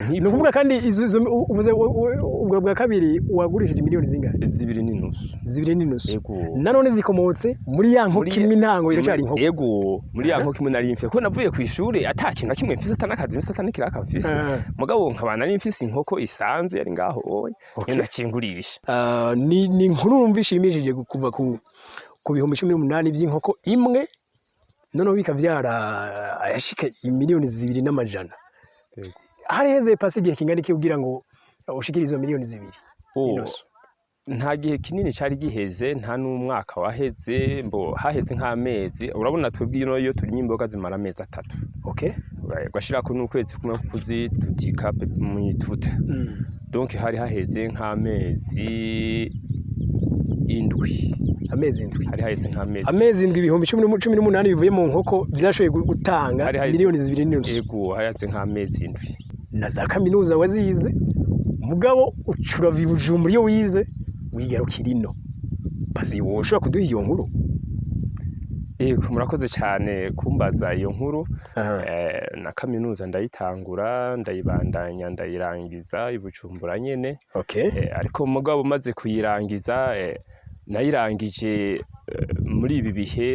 no kuvuga kandi uvuze ubwo bwa kabiri wagurishije miliyoni zingahe 2.5 yego nanone zikomotse muri ya nkoko imwe intango iracari inkoko yego muri ya nkoko imwe nari mfise ko navuye ku ishuri atakintu kimwe mfise atanakazi mfise atanikiraka mfise mugabo nkabana nari mfise inkoko isanzwe yari ngaho nakinguririsha ni inkuru numvishimishije kuva ku bihumbi 18 by'inkoko imwe none bikavyara ayashika miliyoni 2.5 hari heze pasi gihe kingana iki kugira ngo ushikirize miliyoni 2 nta gihe kinini cari giheze nta n'umwaka waheze mbo haheze nk'amezi urabona twebwe iyo turi imboga zimara amezi 3 okay gwashira ko n'ukwezi kumwe kuzitutika mu ituta donc hari haheze nk'amezi 7 hari haheze nk'amezi amezi 7 ibihumbi 18 bivuye mu nkoko byashoye gutanga miliyoni 2.5 yego hari haheze nk'amezi 7 na za kaminuza wazize mugabo ucura Bujumbura iyo wize wigarukira ino pasi woshobora kuduha iyo nkuru yego murakoze cyane kumbaza iyo nkuru na kaminuza ndayitangura ndayibandanya ndayirangiza ibujumbura nyene okay ariko mugabo maze kuyirangiza nayirangije muri ibi bihe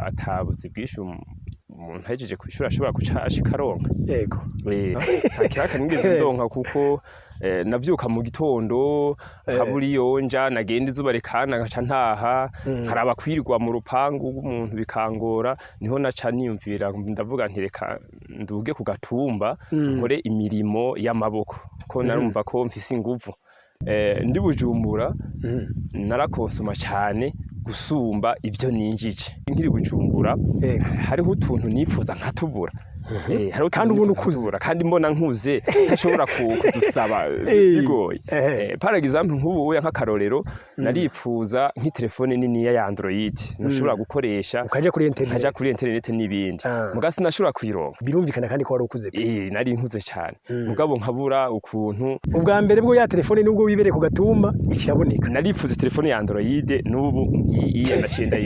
atabuzi bwinshi umuntu hejeje kwishura ashobora guca ashikaronka yego ntakiraka nigeze ndonka kuko navyuka mu gitondo kaburi yonja nagenda izuba rekana gaca ntaha haraba kwirirwa mu rupangu umuntu bikangora niho naca niyumvira ndavuga ntireka nduge ku gatumba nkore imirimo y'amaboko ko narumva ko mfise inguvu ndi Bujumbura narakonsoma cyane gusumba ivyo ninjije nkiri Bujumbura hariho utuntu nifuza nkatubura hariho kandi umuntu ukuzura kandi mbona nkuze ntashobora kudusaba bigoye par exemple nk'ubu nk'akarorero narifuza nk'itelefone nini ya Android nashobora gukoresha ukaje kuri internet n'ibindi mugasi nashobora kuyironka birumvikana kandi ko wari ukuze nari nkuze cyane mugabo nkabura ukuntu ubwa mbere bwo ya telefone nubwo wibereye ku gatumba ikiraboneka narifuza telefone ya Android n'ubu ngiye ndacenda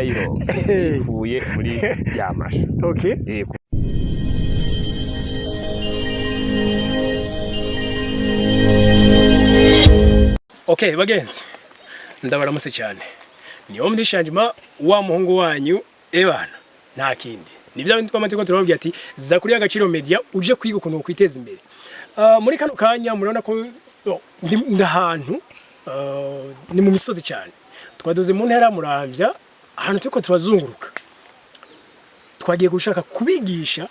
yironka ivuye muri yamasho okay yego okay bagenzi ndabaramutse cyane niyo mudishanjima wa muhungu wanyu ebana nta kindi nibyo bindi twamaze turababwiye ati za kuri Agaciro Media uje kwiga ukuntu kwiteza imbere muri kano kanya murabona ko ndahantu ni mu misozi cyane twadoze mu ntara Muramvya ahantu tuko turazunguruka twagiye gushaka kubigisha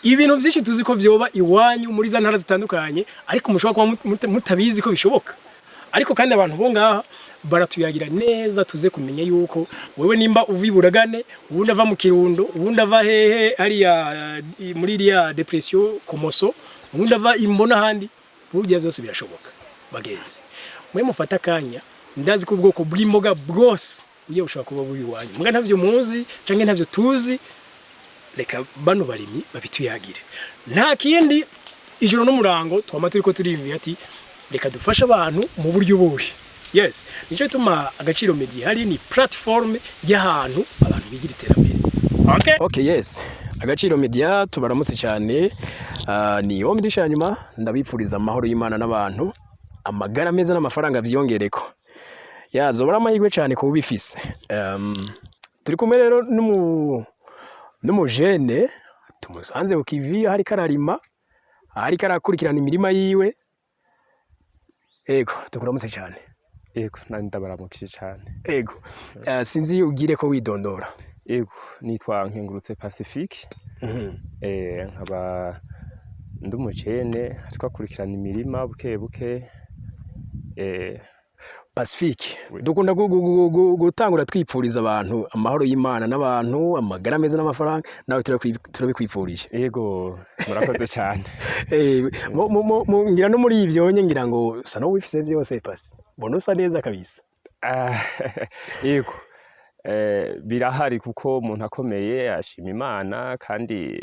ibintu byinshi tuzi ko vyoba iwanyu muri za ntara zitandukanye ariko mushobora kuba mutabizi ko bishoboka ariko kandi abantu bo ngaha baratuyagira neza tuze kumenya yuko wewe nimba uviburagane ubundi ava mu Kirundo ubundi ava hehe ari muri iriya depression komoso ubundi ava imbona handi burya byose birashoboka bagenzi mwe mufata kanya ndazi ko ubwoko bw'imboga bwose ugiye ushaka kuba bubi wanyu muga ntavyo muzi canke ntavyo tuzi reka bano barimyi babituyagire nta kindi ijoro n'umurango twama turiko turimviye ati reka dufasha abantu mu buryo buhe yes nico tuma Agaciro Media hari ni platform y'ahantu abantu bigira iterambere okay yes Agaciro Media tubaramutse cyane ni wo mudishanyuma ndabipfuriza amahoro y'Imana n'abantu amagara meza n'amafaranga vyongereko yazo baramahirwe cyane ko ubifise turi kumwe rero n'umujene tumusanze ku kivi hari kararima hari karakurikirana imirima yiwe ego tukuramutse cyane ego nandi ndabaramukije cyane ego sinzi ugire ko widondora ego nitwa Nkengurutse Pacifique nkaba ndumujene twakurikirana imirima buke Pacifique dukunda gutangura twipfuriza abantu amahoro y'Imana n'abantu amagara meza n'amafaranga nawe turabikwifurije yego murakoze cyane ngira no muri ivyo ngira ngo usa no wifise byose pasi bona usa neza kabisa yego birahari kuko umuntu akomeye ashima Imana kandi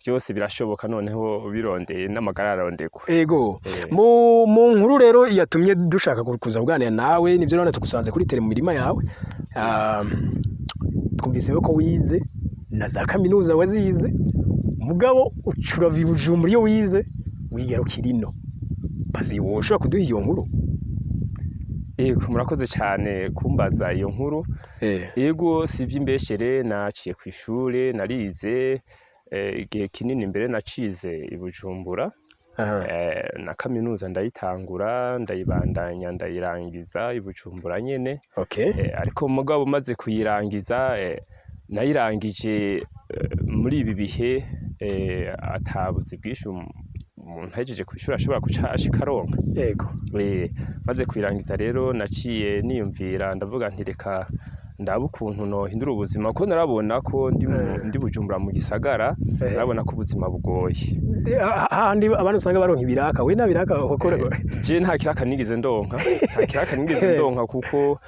byose birashoboka noneho birondeye n'amagara arondekwa ego mu nkuru rero yatumye dushaka kuza kuganira nawe nivyo none tugusanze kuri tele mu mirima yawe twumvise ko wize na za kaminuza wazize mugabo ucura Bujumbura iyo wize wigarukira ino basi wowe ushobora kuduha iyo nkuru. Yego murakoze cyane kumbaza iyo nkuru. Yego sivyo imbeshere naciye ku ishure narize igihe kinini mbere nacize i Bujumbura. Na kaminuza ndayitangura ndayibandanya ndayirangiza i Bujumbura nyene. Ariko mugabo maze kuyirangiza nayirangije muri ibi bihe atabuzi bwinshi umuntu ahejeje kwishura ashobora guca ashikaronka. Yego. Maze kuyirangiza rero naciye niyumvira ndavuga nti reka ndaba ukuntu nohindura ubuzima ko narabona ko ndi Bujumbura mu gisagara narabona ko ubuzima bugoye. Handi abantu usanga baronka ibiraka we nabiraka ukora. Je nta kiraka nigeze ndonka kuko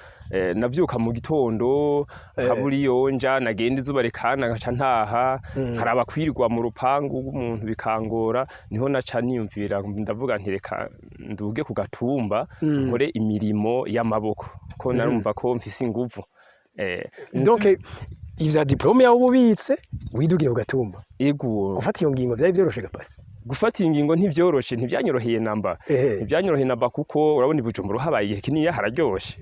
navyuka mu gitondo haburi yonja nagenda izuba rikana ngaca ntaha haraba kwirirwa mu rupangu umuntu bikangora niho naca niyumvira ndavuga nti reka nduge ku gatumba nkore imirimo y'amaboko ko narumva ko mfise inguvu. Donc ivya diplome yawe ubitse widugire ku gatumba. Yego. Gufata iyo ngingo byari byoroshe gapasi. Gufata ingingo ntivyoroshe ntivyanyoroheye namba. Ntivyanyoroheye namba kuko urabona i Bujumbura habaye igihe kinini hararyoshe.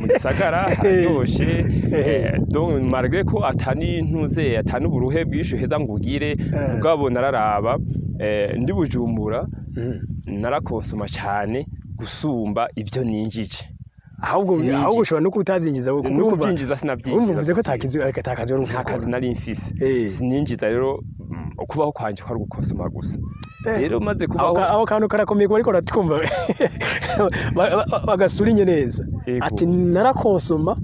Mu gisagara hararyoshe. Donc malgré ko atani ntuze atani uburuhe bwishu heza ngugire ubwabo nararaba ndi Bujumbura narakonsoma cyane gusumba ivyo ninjije. Ahubwo ushobora no kutavyinjiza kuko kuvyinjiza sinavyinjiza. Uvuze ko atakazi wari ufise. Akazi nari mfise. Sininjiza rero kubaho kwanje kwari gukonsoma gusa. Rero maze kubaho aho kantu karakomeye ko ariko ratwumva bagasurinye neza. Ati narakonsoma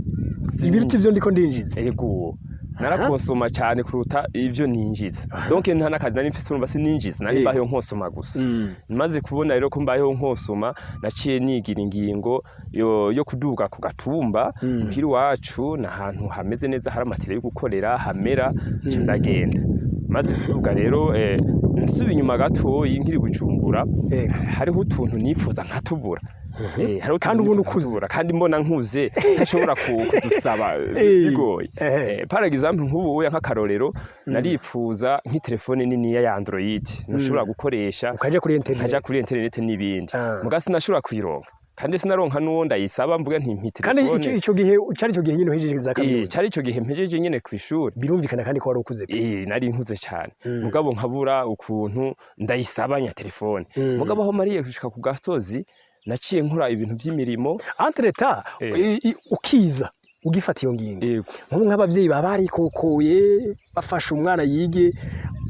ibiruti byo ndiko ndinjiza. Yego. Narakonsoma cyane kuruta ivyo ninjiza. Donc nta nakazi nari mfise urumva sininjiza nari mbayeho nkosoma gusa. Maze kubona rero ko mbayeho nkosoma naciye nigira ingingo yo kuduga ku gatumba muhiri wacu na hantu hameze neza hari amatire yo gukorera hamera ndagenda. Maze kuduga rero nsubi inyuma gato yinkiri Bujumbura hariho utuntu nifuza nkatubura. Hariho kandi umuntu ukuzura kandi mbona nkuze ntashobora kudusaba bigoye. Par exemple nk'ubu nk'akarorero narifuza nk'itelefone nini ya Android nashobora gukoresha ukaje kuri internet n'ibindi mugasi nashobora kuyironka kandi sinaronka nuwo ndayisaba mvuga nti mpite kandi ico gihe nyine uhejeje za kaminuza cari ico gihe mpejeje nyine ku ishuri birumvikana kandi ko wari ukuze nari nkuze cyane mugabo nkabura ukuntu ndayisabanya telefone mugabo aho mariye gushika ku gasozi naciye nkora ibintu by'imirimo entreta ukiza ugifata iyo ngingo nk'ubu nk'abavyeyi baba barikokoye bafasha umwana yige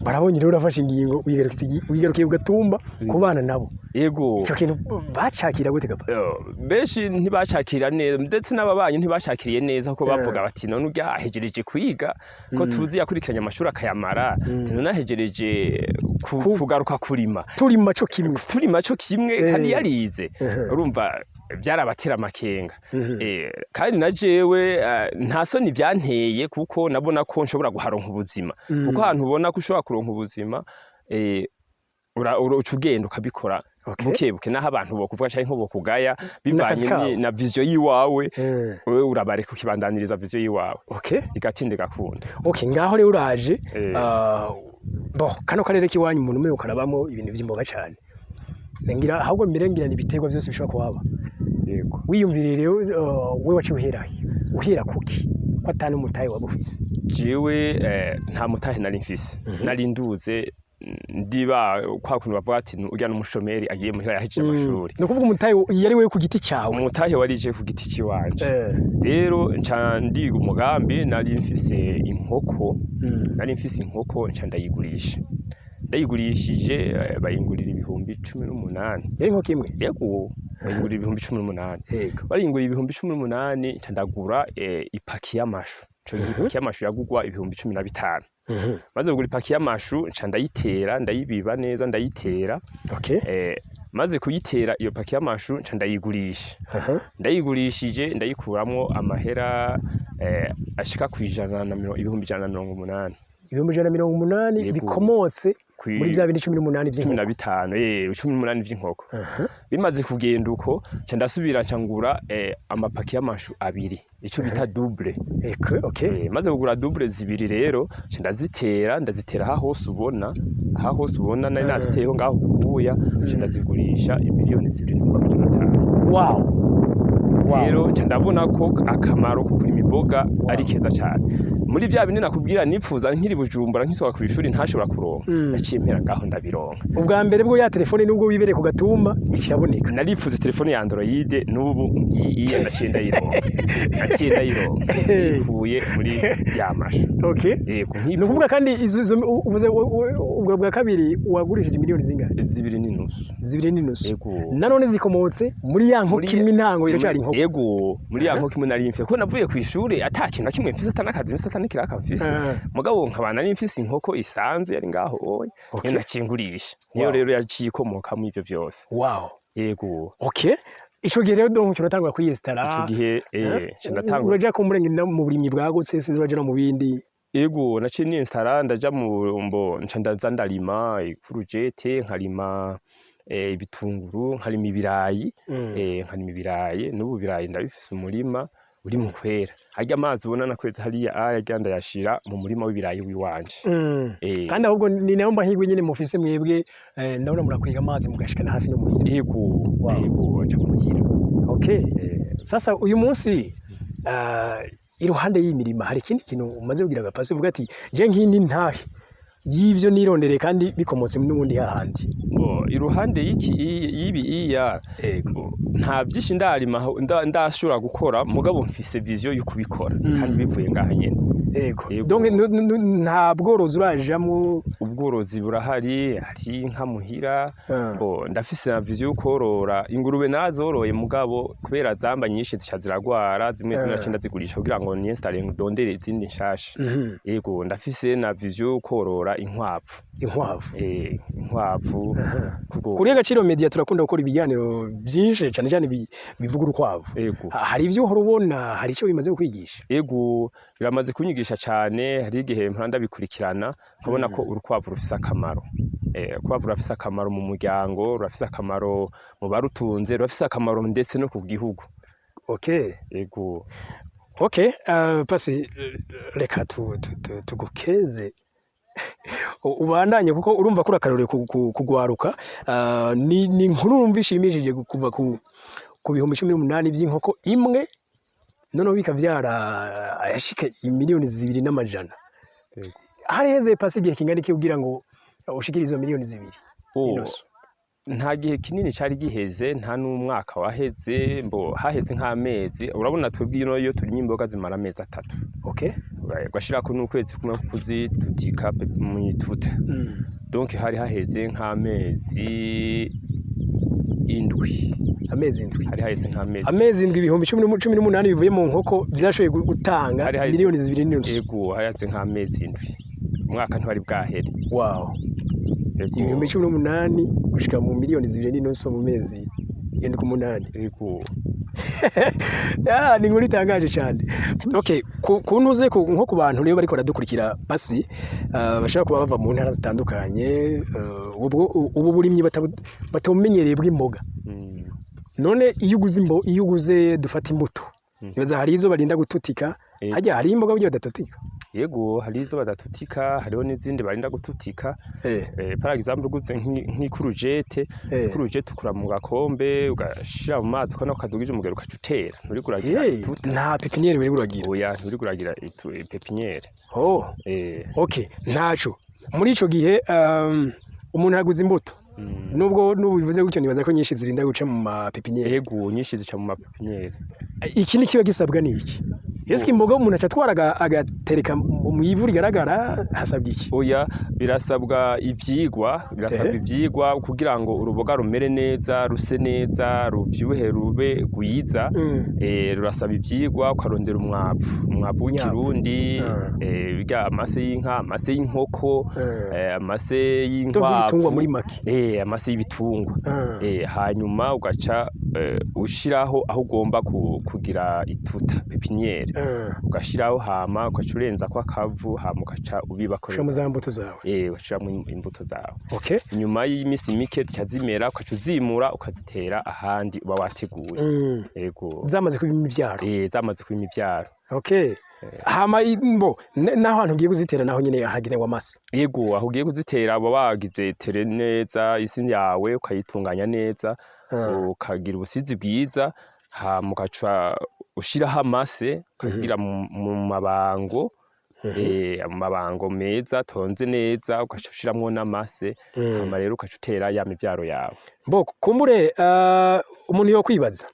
barabonye rero urafashe ingingo wigarukiye ugatumba ku bana nabo. Yego. Ico kintu bacakira gute gapasi? Benshi ntibacakira neza ndetse n'ababanyi ntibacakiriye neza ko bavuga bati none urya ahejereje kwiga ko tuzi yakurikiranye amashuri akayamara none nahejereje kugaruka kurima. Turima cyo kimwe kandi yarize. Urumva byarabatera amakenga. Kandi na jewe nta soni vyanteye kuko nabona ko nshobora guharonka ubuzima. Kuko ahantu ubona ko ushobora kuronka ubuzima ucugenda ukabikora bukebuke naho abantu bokuvuga cyane nko bokugaya bivanye na vision yiwawe wewe urabareka ukibandaniriza vision yiwawe igatinde gakunda. Ngaho rero uraje kano karere kiwanyu umuntu umwe ukarabamo ibintu by'imboga cyane ngira ahubwo mirengira nibiterwa byose bishobora kuhaba. Yego. Wiyumvire rero we waci uhera kuki ko atani umutahe wabufise? Jewe nta mutahe nari mfise nari nduze ndiba kwa kuntu bavuga ati urya n'umushomeri agiye muhira yahejeje amashuri. No kuvuga umutahe yari we ku giti cyawe. Umutahe warije ku giti ciwanje. Rero nca ndiga umugambi nari mfise inkoko nca ndayigurisha. Ndayigurishije bayingurira ibihumbi 18. Yari inkoko imwe? Yego. Bayingurira ibihumbi 18. Yego. Bayingurira ibihumbi 18 nca ndagura ipaki y'amashu. Ipaki y'amashu yagugwa ibihumbi 15. Maze kugura ipaki y'amashu nca ndayitera ndayibiba neza ndayitera. Maze kuyitera iyo paki y'amashu nca ndayigurisha. Ndayigurishije ndayikuramwo amahera ashika ku ibihumbi 180. Ibihumbi 180 bikomotse muri vya bindi 18 vy'inkoko 15 18 vy'inkoko bimaze kugenda uko nca ndasubira nca ngura amapaki y'amashu abiri ico bita double okay maze kugura double zibiri rero nca ndazitera aha hose ubona nari naziteyeho ngaho kubuya nca ndazigurisha miliyoni 2.5 wow rero nca ndabona ko akamaro ko kurima imboga ari keza cyane muri vya bindi nakubwira nipfuza nkiri Bujumbura nkisoka ku ishuri ntashobora kuronka naciye mpera ngaho ndabironka ubwa mbere bwo ya telefone nubwo wibereye ku gatumba ikiraboneka narifuza telefone ya Android n'ubu iyi naciye ndayironka ivuye muri ya mashu okay no kuvuga kandi uvuze ubwo bwa kabiri wagurishije miliyoni zingahe 2.5 nanone zikomotse muri ya nkoko imwe intango iracari inkoko yego muri ya nkoko imwe nari mfise ko navuye ku ishuri atakintu na kimwe mfise atanakazi mfise atanakiraka mfise mugabo nkabana nari mfise inkoko isanzwe yari ngaho oya nacingurisha niyo rero yacikomoka mu ivyo vyose wow yego okay ico gihe rero donc uratangura kwiyestara ico gihe ndatangura uraja ko murenge mu burimyi bwagutse sinzi uraje no mu bindi yego naciye niyestara ndaja mu nca ndaza ndarima ifurujete nkarima ibitunguru nkarima ibirayi n'ubu birayi ndabifise umurima uri mu kwera harya amazi ubona nakweze hariya yaganda yashira mu murima w'ibirayi wiwanje kandi ahubwo ni nayo mbahirwe nyene mufise mwebwe ndabona murakwiga amazi mugashikana hafi no muhira yego aca muhira okay sasa uyu munsi iruhande y'imirima hari ikindi kintu umaze kugira agapasi uvuga ati je nkindi ntahe y'ivyo nirondereye kandi bikomotse n'ubundi hahandi iruhande y'ibi nta byinshi ndarima ndashobora gukora mugabo mfise vision yo kubikora kandi bivuye ngaha nyene donc nta bworozi urajamwo ubworozi burahari hari nka muhira ndafise vision yo korora ingurube nazoroye mugabo kubera zamba nyinshi zica ziragwara zimwe zinacinda zigurisha kugira ngo ni installe ndondere izindi nshasha yego ndafise na vision yo korora inkwavu kuri Agaciro Media turakunda gukora ibiganiro byinshi cyane cyane bivuga urukwavu hari ivyo uhora ubona hari icyo bimaze kwigisha yego biramaze kunyigisha cyane hari igihe mpanda bikurikirana nkabona ko urukwavu rufise akamaro urukwavu rufise akamaro mu muryango rufise akamaro mu barutunze rufise akamaro ndetse no ku gihugu yego pasi reka tugukeze ubandanye kuko urumva kuri akarore kugwaruka ni inkuru numva ishimishije kuva ku 18 by'inkoko imwe none bikavyara ayashika miliyoni 2.5 hareze pasi igihe kingana iki kugira ngo ushikirize miliyoni 2 nta gihe kinini cari giheze nta n'umwaka waheze haheze nk'amezi urabona twebwe iyo turimo imboga zimara amezi 3 gashirako n'ukwezi kumwe kuzitutika mu ituta donc hari haheze nk'amezi 7 hari haheze nk'amezi amezi 18 bivuye mu nkoko byashoye gutanga miliyoni 2.5 yego hari haheze nk'amezi 7 umwaka ntwari bwahere wow 18 gushika mu miliyoni 2.5 mu mezi 7-8 yego ni nkuru itangaje cyane kuntuze nko ku bantu rero bariko baradukurikira basi bashaka kuba bava mu ntara zitandukanye ubu burimyi batomenyereye bw'imboga none iyo uguze dufata imbuto nibaza hari izo barinda gututika hajya hari imboga buryo badatutika yego hari izo badatutika hariho n'izindi barinda gututika par exemple uguze nk'ikurujete ukura mu gakombe ugashira mu mazi ko nakadugije umugero ukacutera nturi kuragira ituta nta pepiniere biri kuragira oya nturi kuragira pepiniere ntaco muri ico gihe umuntu yaguze imbuto nubwo bivuze gutyo nibaza ko nyinshi zirinda guca mu mapepiniere yego nyinshi zica mu mapepiniere iki ni kiba gisabwa niki Yeski imboga umuntu acatwara agatereka mu ivu rigaragara hasabwa iki oya birasabwa ivyigwa kugira ngo uruboga rumere neza ruse neza ruvyuhe rube gwiza rurasaba ivyigwa ukarondera umwavu w'ikirundi biga amase y'inka amase y'inkoko amase y'inkwavu muri make amase y'ibitungwa hanyuma ugaca ushiraho aho ugomba kugira ituta pepiniere ugashiraho hama ukacurenza kwa kavu hama ugaca ubibakoreza mu za mbuto zawe ugashiramwo imbuto zawe okay nyuma y'imisi mike zica zimera ugaca uzimura ukazitera ahandi uba wateguye yego zamaze kuba imivyaro zamaze kuba imivyaro okay hama imbo naho hantu ugiye kuzitera naho nyene hagenewe amase yego aho ugiye kuzitera aba wagize tere neza isi yawe ukayitunganya neza ukagira ubusizi bwiza hama ugaca ushiraho amase ukagira mu mabango amabango meza tonze neza ugaca ushiramwo n'amase hama rero ugaca utera ya mivyaro yawe mbo kumbure umuntu yo kwibaza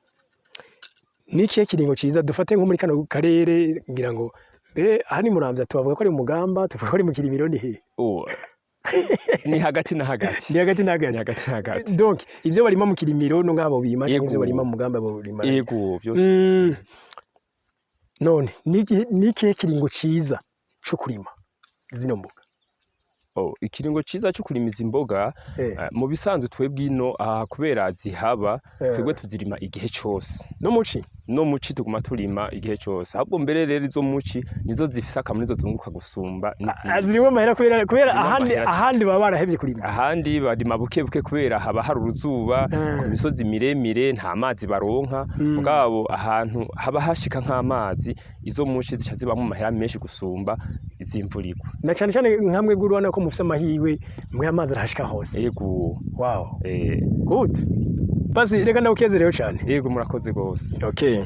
nikihe kiringo ciza dufate nko muri kano karere ngira ngo hani Muramvya tubavuga ko ari mu Mugamba tuvuga ko ari mu Kirimiro ni he ni hagati na hagati ni hagati na hagati donc ivyo barima mu Kirimiro no ngabo bima ivyo barima mu Mugamba bo barima yego byose none nikihe kiringo ciza cyo kurima zino mboga ikiringo ciza cyo kurima izi mboga mu bisanzwe twebwe ino kubera zihaba twebwe tuzirima igihe cyose no muci tuguma turima igihe cyose ahubwo mbere rero izo muci nizo zifise akamaro nizo zunguka gusumba zirimo amahera kubera ahandi baba barahevye kurima ahandi barima buke buke kubera haba hari uruzuba ku misozi miremire nta mazi baronka mugabo ahantu haba hashika nk'amazi izo muci zica zibamo amahera menshi gusumba izimvurirwa na cyane cyane nkamwe bw'urwana ko mufise amahiwe mwe amazi arahashika hose yego wow good basi reka ndawukeze rero cyane yego murakoze gose okay